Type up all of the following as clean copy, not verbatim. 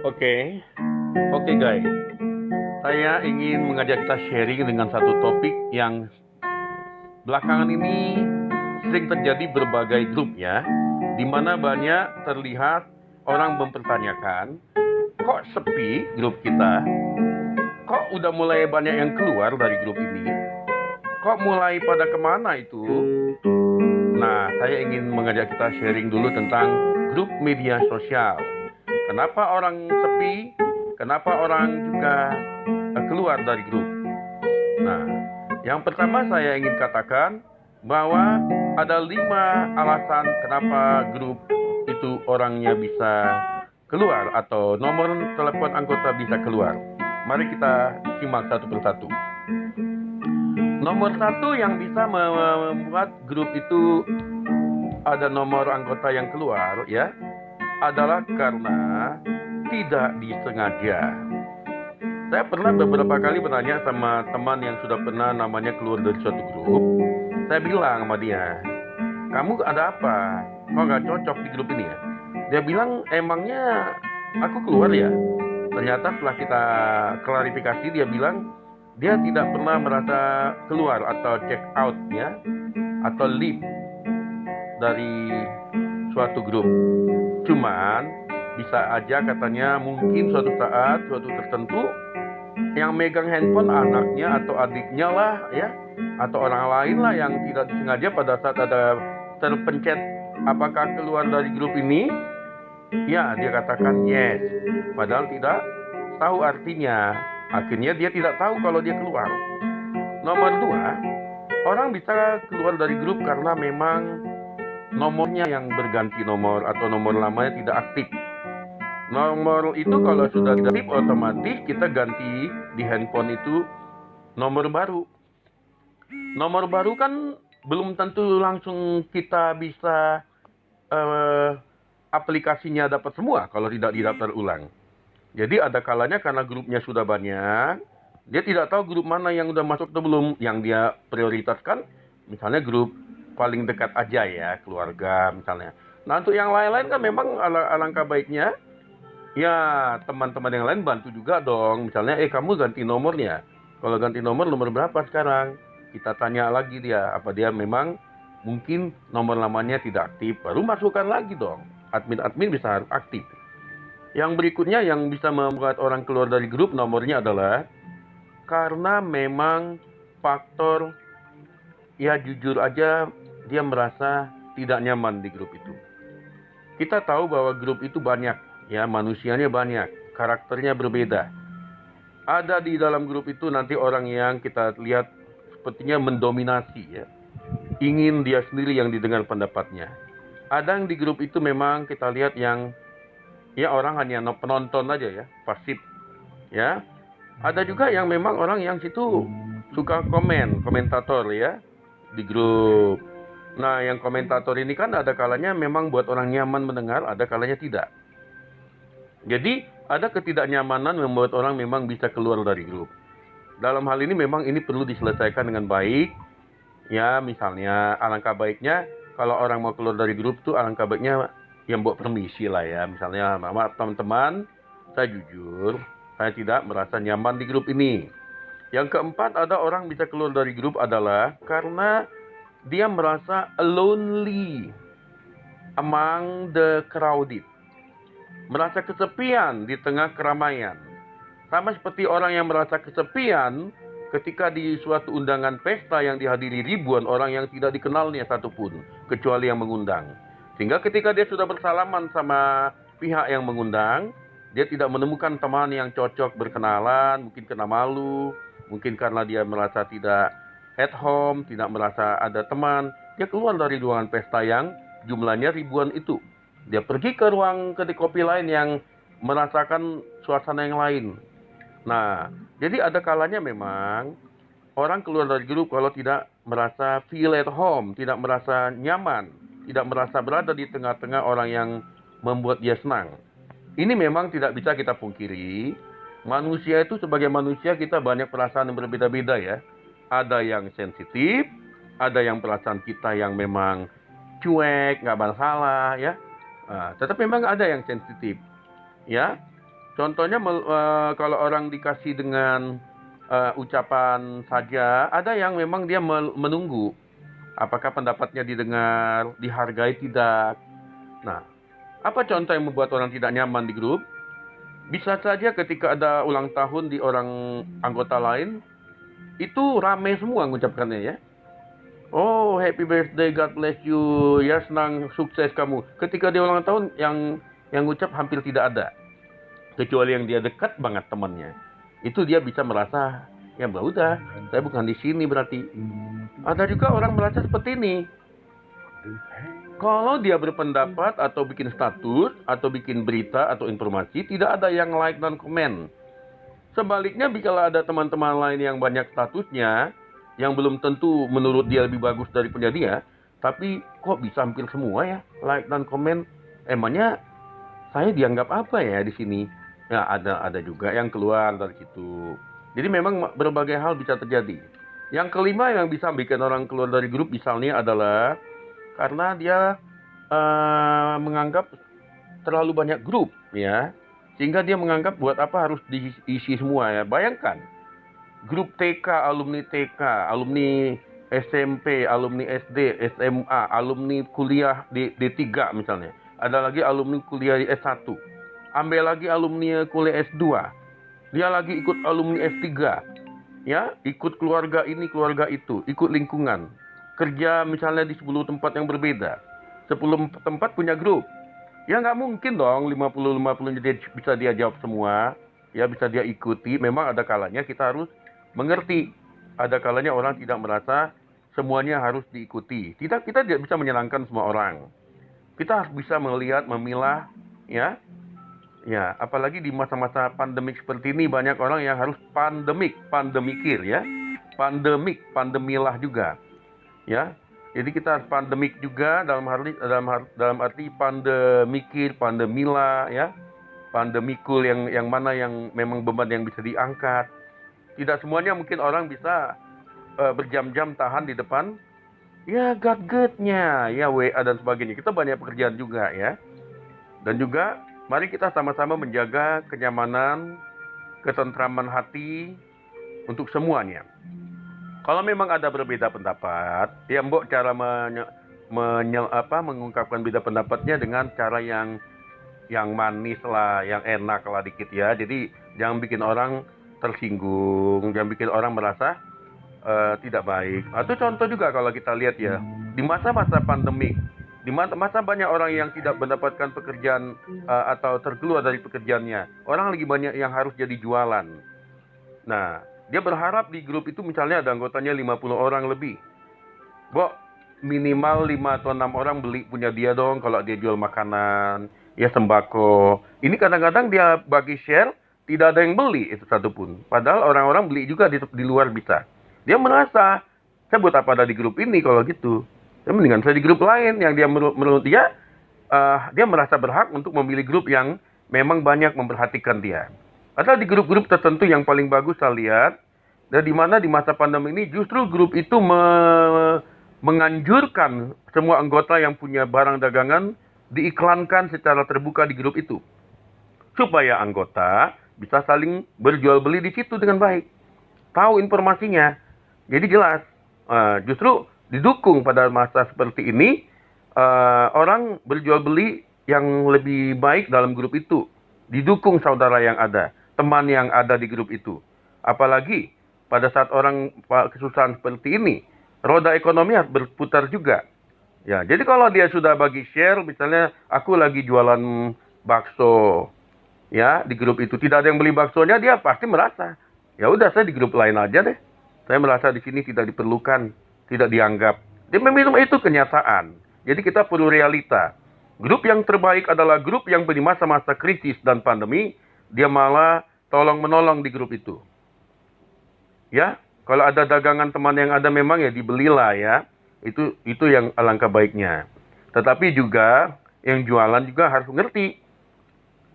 Oke, oke guys. Saya ingin mengajak kita sharing dengan satu topik yang belakangan ini sering terjadi berbagai grup ya, di mana banyak terlihat orang mempertanyakan, kok sepi grup kita? Kok udah mulai banyak yang keluar dari grup ini? Kok mulai pada kemana itu? Nah, saya ingin mengajak kita sharing dulu tentang grup media sosial. Kenapa orang sepi? Kenapa orang juga keluar dari grup? Nah, yang pertama saya ingin katakan bahwa ada 5 alasan kenapa grup itu orangnya bisa keluar atau nomor telepon anggota bisa keluar. Mari kita simak satu persatu. Nomor satu yang bisa membuat grup itu ada nomor anggota yang keluar ya adalah karena tidak disengaja. Saya pernah beberapa kali bertanya sama teman yang sudah pernah namanya keluar dari suatu grup. Saya bilang sama dia, kamu ada apa? Kok nggak cocok di grup ini ya? Dia bilang, emangnya aku keluar ya? Ternyata setelah kita klarifikasi, dia bilang dia tidak pernah merasa keluar atau check out ya, atau leave dari suatu grup. Cuman bisa aja katanya mungkin suatu saat, suatu tertentu yang megang handphone anaknya atau adiknya lah ya, atau orang lain lah yang tidak disengaja pada saat ada terpencet apakah keluar dari grup ini, ya dia katakan yes, padahal tidak tahu artinya. Akhirnya dia tidak tahu kalau dia keluar. Nomor dua, orang bisa keluar dari grup karena memang nomornya yang berganti nomor atau nomor lamanya tidak aktif. Nomor itu kalau sudah tidak aktif, otomatis kita ganti di handphone itu nomor baru. Nomor baru kan belum tentu langsung kita bisa aplikasinya dapat semua kalau tidak didaftar ulang. Jadi ada kalanya karena grupnya sudah banyak, dia tidak tahu grup mana yang udah masuk atau belum. Yang dia prioritaskan misalnya grup paling dekat aja ya, keluarga misalnya. Nah untuk yang lain-lain kan memang alangkah baiknya ya teman-teman yang lain bantu juga dong. Misalnya kamu ganti nomornya. Kalau ganti nomor berapa sekarang? Kita tanya lagi dia, apa dia memang mungkin nomor lamanya tidak aktif, baru masukkan lagi dong. Admin bisa harus aktif. Yang berikutnya yang bisa membuat orang keluar dari grup nomornya adalah karena memang faktor ya jujur aja dia merasa tidak nyaman di grup itu. Kita tahu bahwa grup itu banyak ya, manusianya banyak, karakternya berbeda. Ada di dalam grup itu nanti orang yang kita lihat sepertinya mendominasi ya, ingin dia sendiri yang didengar pendapatnya. Ada yang di grup itu memang kita lihat yang ya orang hanya penonton aja ya, pasif ya. Ada juga yang memang orang yang situ suka komentator ya di grup. Nah, yang komentator ini kan ada kalanya memang buat orang nyaman mendengar, ada kalanya tidak. Jadi, ada ketidaknyamanan membuat orang memang bisa keluar dari grup. Dalam hal ini memang ini perlu diselesaikan dengan baik. Ya, misalnya alangkah baiknya kalau orang mau keluar dari grup tuh alangkah baiknya yang buat permisi lah ya. Misalnya, maaf teman-teman, saya jujur, saya tidak merasa nyaman di grup ini. Yang keempat, ada orang bisa keluar dari grup adalah karena dia merasa lonely among the crowded. Merasa kesepian di tengah keramaian. Sama seperti orang yang merasa kesepian ketika di suatu undangan pesta yang dihadiri ribuan orang yang tidak dikenalnya satupun, kecuali yang mengundang. Sehingga ketika dia sudah bersalaman sama pihak yang mengundang, dia tidak menemukan teman yang cocok berkenalan, mungkin karena malu, mungkin karena dia merasa tidak at home, tidak merasa ada teman. Dia keluar dari ruangan pesta yang jumlahnya ribuan itu. Dia pergi ke ruang kedai kopi lain yang merasakan suasana yang lain. Nah, jadi ada kalanya memang orang keluar dari grup kalau tidak merasa feel at home, tidak merasa nyaman, tidak merasa berada di tengah-tengah orang yang membuat dia senang. Ini memang tidak bisa kita pungkiri. Manusia itu sebagai manusia kita banyak perasaan yang berbeda-beda ya. Ada yang sensitif, ada yang perasaan kita yang memang cuek, nggak masalah ya. Nah, tetapi memang ada yang sensitif ya. Contohnya kalau orang dikasih dengan ucapan saja, ada yang memang dia menunggu apakah pendapatnya didengar, dihargai tidak. Nah, apa contoh yang membuat orang tidak nyaman di grup? Bisa saja ketika ada ulang tahun di orang anggota lain, itu rame semua mengucapkannya ya. Oh, happy birthday, God bless you, ya senang, sukses kamu. Ketika dia ulang tahun, yang ngucap hampir tidak ada. Kecuali yang dia dekat banget temannya. Itu dia bisa merasa, ya udah, saya bukan di sini berarti. Ada juga orang merasa seperti ini. Kalau dia berpendapat atau bikin status, atau bikin berita atau informasi, tidak ada yang like dan komen. Sebaliknya, bila ada teman-teman lain yang banyak statusnya, yang belum tentu menurut dia lebih bagus daripada dia, tapi kok bisa hampir semua ya like dan komen? Emangnya saya dianggap apa ya di sini? Ya ada juga yang keluar dari situ. Jadi memang berbagai hal bisa terjadi. Yang kelima yang bisa bikin orang keluar dari grup misalnya adalah karena dia menganggap terlalu banyak grup ya, sehingga dia menganggap buat apa harus diisi semua ya. Bayangkan grup TK, alumni SMP, alumni SD, SMA, alumni kuliah di D3 misalnya. Ada lagi alumni kuliah di S1. Ambil lagi alumni kuliah S2. Dia lagi ikut alumni S3. Ya, ikut keluarga ini, keluarga itu, ikut lingkungan. Kerja misalnya di 10 tempat yang berbeda. 10 tempat punya grup. Ya nggak mungkin dong 50-50 bisa dia jawab semua. Ya bisa dia ikuti. Memang ada kalanya kita harus mengerti. Ada kalanya orang tidak merasa semuanya harus diikuti. Kita tidak bisa menyenangkan semua orang. Kita harus bisa melihat, memilah, ya. Ya, apalagi di masa-masa pandemik seperti ini banyak orang yang harus pandemikir ya. Pandemilah juga. Ya. Jadi kita harus pandemik juga dalam arti pandemikir, pandemilah ya. Pandemikul yang mana yang memang beban yang bisa diangkat. Tidak semuanya mungkin orang bisa berjam-jam tahan di depan ya gadgetnya, ya WA dan sebagainya. Kita banyak pekerjaan juga ya. Dan juga mari kita sama-sama menjaga kenyamanan, ketentraman hati untuk semuanya. Kalau memang ada berbeda pendapat, ya mbok cara mengungkapkan beda pendapatnya dengan cara yang manis lah, yang enak lah dikit ya. Jadi jangan bikin orang tersinggung, jangan bikin orang merasa tidak baik. Atau contoh juga kalau kita lihat ya, di masa-masa pandemik, di masa banyak orang yang tidak mendapatkan pekerjaan atau terkeluar dari pekerjaannya. Orang lagi banyak yang harus jadi jualan. Nah, dia berharap di grup itu misalnya ada anggotanya 50 orang lebih. Minimal 5 atau 6 orang beli punya dia dong kalau dia jual makanan, ya sembako. Ini kadang-kadang dia bagi share, tidak ada yang beli itu satupun. Padahal orang-orang beli juga di luar bisa. Dia merasa, saya buat apa ada di grup ini kalau gitu. Ya mendingan saya di grup lain yang dia menurut dia, dia merasa berhak untuk memilih grup yang memang banyak memperhatikan dia. Padahal di grup-grup tertentu yang paling bagus saya lihat, dan di mana di masa pandemi ini justru grup itu menganjurkan semua anggota yang punya barang dagangan diiklankan secara terbuka di grup itu. Supaya anggota bisa saling berjual beli di situ dengan baik. Tahu informasinya. Jadi jelas, justru didukung pada masa seperti ini, orang berjual beli yang lebih baik dalam grup itu. Didukung saudara yang ada, teman yang ada di grup itu. Apalagi pada saat orang kesusahan seperti ini, roda ekonomi harus berputar juga. Ya, jadi kalau dia sudah bagi share, misalnya aku lagi jualan bakso, ya di grup itu tidak ada yang beli baksonya, dia pasti merasa, ya udah saya di grup lain aja deh. Saya merasa di sini tidak diperlukan, tidak dianggap. Dia memang itu kenyataan. Jadi kita perlu realita. Grup yang terbaik adalah grup yang di masa-masa krisis dan pandemi, dia malah tolong-menolong di grup itu. Ya, kalau ada dagangan teman yang ada memang ya dibelilah ya. Itu yang alangkah baiknya. Tetapi juga yang jualan juga harus ngerti.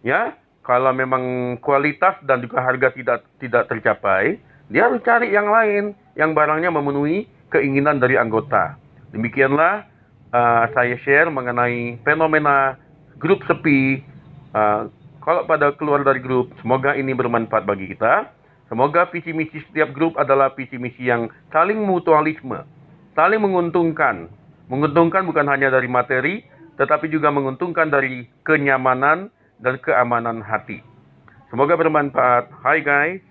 Ya, kalau memang kualitas dan juga harga tidak tercapai, dia harus cari yang lain, yang barangnya memenuhi keinginan dari anggota. Demikianlah saya share mengenai fenomena grup sepi, kalau pada keluar dari grup, semoga ini bermanfaat bagi kita. Semoga visi misi setiap grup adalah visi misi yang saling mutualisme, saling menguntungkan. Menguntungkan bukan hanya dari materi, tetapi juga menguntungkan dari kenyamanan dan keamanan hati. Semoga bermanfaat. Hi guys,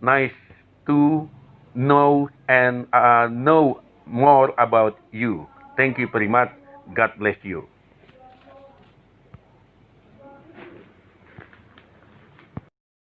nice to know and know more about you. Thank you very much. God bless you.